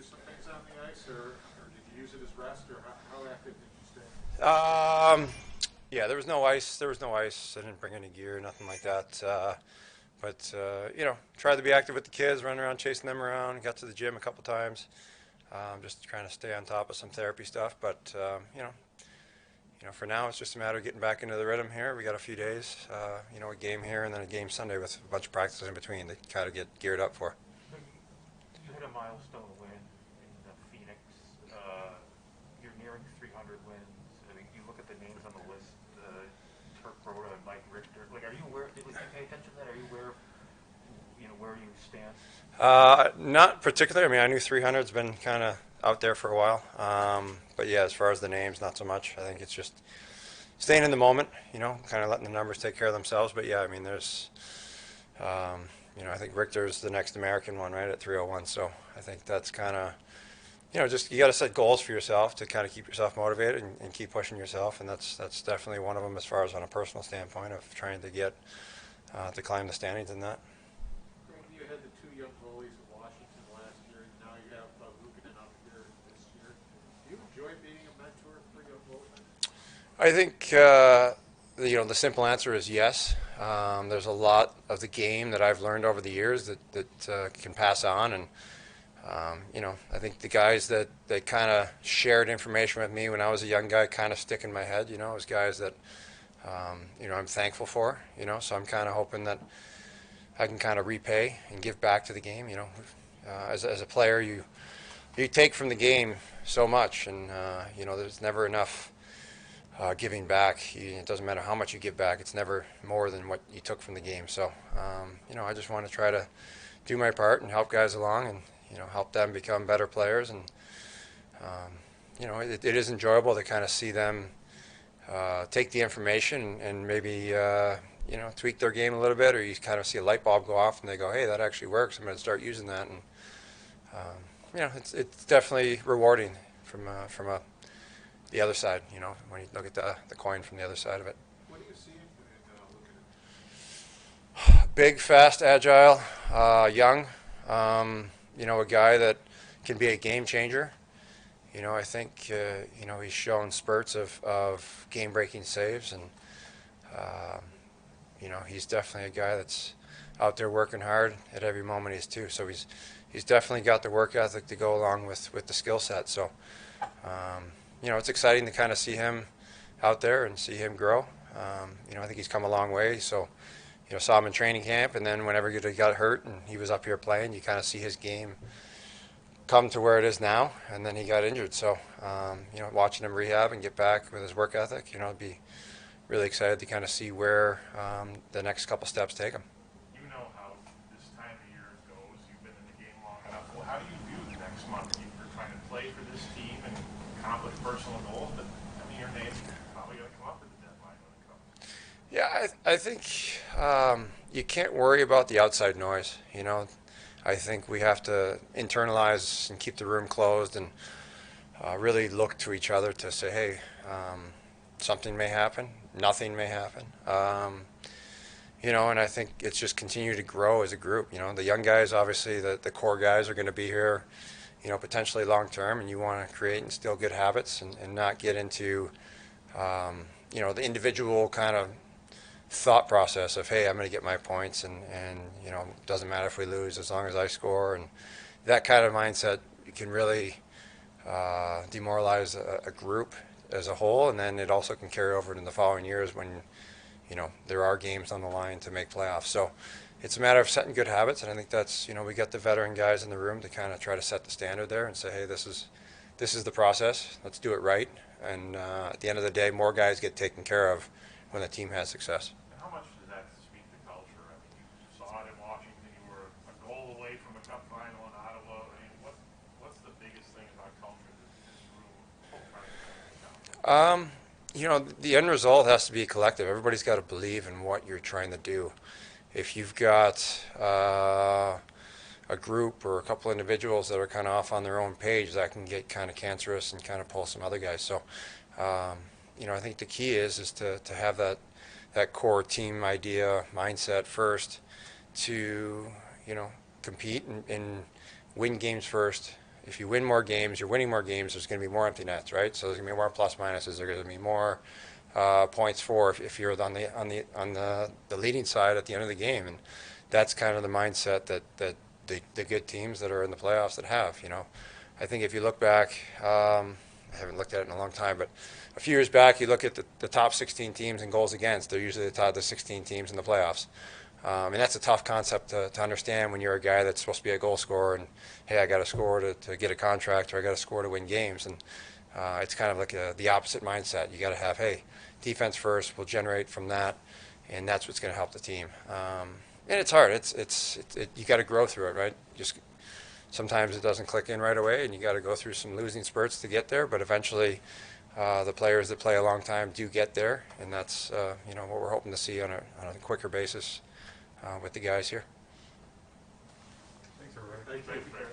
do some things on the ice, or did you use it as rest, or how active did you stay? Yeah, there was no ice. There was no ice. I didn't bring any gear, nothing like that. But tried to be active with the kids, running around, chasing them around. Got to the gym a couple times, just trying to stay on top of some therapy stuff. But for now, it's just a matter of getting back into the rhythm here. We got a few days, a game here and then a game Sunday with a bunch of practices in between to kind of get geared up for. You hit a milestone win in Phoenix. You're nearing 300 wins. I mean, you look at the names on the list, Turk Broda and Mike Richter. Like, are you aware? Did you pay attention to that? Are you aware of, where you stand? Not particularly. I mean, I knew 300's been kind of out there for a while. But yeah, as far as the names, not so much. I think it's just staying in the moment, kind of letting the numbers take care of themselves. But yeah, I mean, I think Richter's the next American one, right, at 301. So I think that's kind of, just you got to set goals for yourself to kind of keep yourself motivated and keep pushing yourself. And that's definitely one of them as far as on a personal standpoint of trying to get to climb the standings in that. Greg, you had the two young goalies of Washington last year, and now you have Luukkonen up here this year. Do you enjoy being a mentor for young goalmen? I think the simple answer is yes. There's a lot of the game that I've learned over the years that can pass on, and I think the guys that kind of shared information with me when I was a young guy kind of stick in my head. As guys that I'm thankful for. So I'm kind of hoping that I can kind of repay and give back to the game. As a player, you take from the game so much, and there's never enough giving back. It doesn't matter how much you give back; it's never more than what you took from the game. So, I just want to try to do my part and help guys along, and help them become better players. And it is enjoyable to kind of see them take the information and maybe tweak their game a little bit, or you kind of see a light bulb go off and they go, "Hey, that actually works. I'm going to start using that." And it's definitely rewarding from the other side. When you look at the coin from the other side of it. What do you see in Luukkonen? Big, fast, agile, young. A guy that can be a game changer. I think he's shown spurts of game-breaking saves, and he's definitely a guy that's out there working hard at every moment So he's definitely got the work ethic to go along with the skill set. So it's exciting to kind of see him out there and see him grow. I think he's come a long way. So saw him in training camp, and then whenever he got hurt and he was up here playing, you kind of see his game come to where it is now, and then he got injured. So, watching him rehab and get back with his work ethic, I'd be really excited to kind of see where the next couple steps take him. You know how this time of year goes. You've been in the game long enough. Well, how do you view the next month? You're trying to play for this team and accomplish personal goals, but your name's probably going to come up at the deadline when it comes. Yeah, I think you can't worry about the outside noise. I think we have to internalize and keep the room closed and really look to each other to say, hey, something may happen, nothing may happen. And I think it's just continue to grow as a group. The young guys, obviously, the core guys are going to be here, potentially long term, and you want to create and instill good habits and not get into, the individual kind of thought process of, hey, I'm going to get my points, and it doesn't matter if we lose as long as I score. And that kind of mindset can really demoralize a group as a whole, and then it also can carry over in the following years when there are games on the line to make playoffs. So it's a matter of setting good habits, and I think that's we got the veteran guys in the room to kind of try to set the standard there and say, hey, this is the process. Let's do it right. And at the end of the day, more guys get taken care of when the team has success. How much does that speak to culture? I mean, you saw it in Washington. You were a goal away from a cup final in Ottawa. I mean, what's the biggest thing about culture that this room trying to The end result has to be collective. Everybody's got to believe in what you're trying to do. If you've got a group or a couple individuals that are kind of off on their own page, that can get kind of cancerous and kind of pull some other guys. So, I think the key is to have that core team idea mindset first, to compete and win games first, if you win more games, you're winning more games, there's going to be more empty nets, right? So there's going to be more plus minuses. There's going to be more points for if you're on the leading side at the end of the game, and that's kind of the mindset that the good teams that are in the playoffs that have. I think if you look back, I haven't looked at it in a long time, but a few years back, you look at the top 16 teams in goals against. They're usually the 16 teams in the playoffs. And that's a tough concept to understand when you're a guy that's supposed to be a goal scorer and, hey, I got to score to get a contract or I got to score to win games. And it's kind of like the opposite mindset. You got to have, hey, defense first, we'll generate from that, and that's what's going to help the team. And it's hard. You got to grow through it, right? Just sometimes it doesn't click in right away, and you got to go through some losing spurts to get there. But eventually, the players that play a long time do get there, and that's what we're hoping to see on a quicker basis with the guys here. Thanks, everybody. Thank you.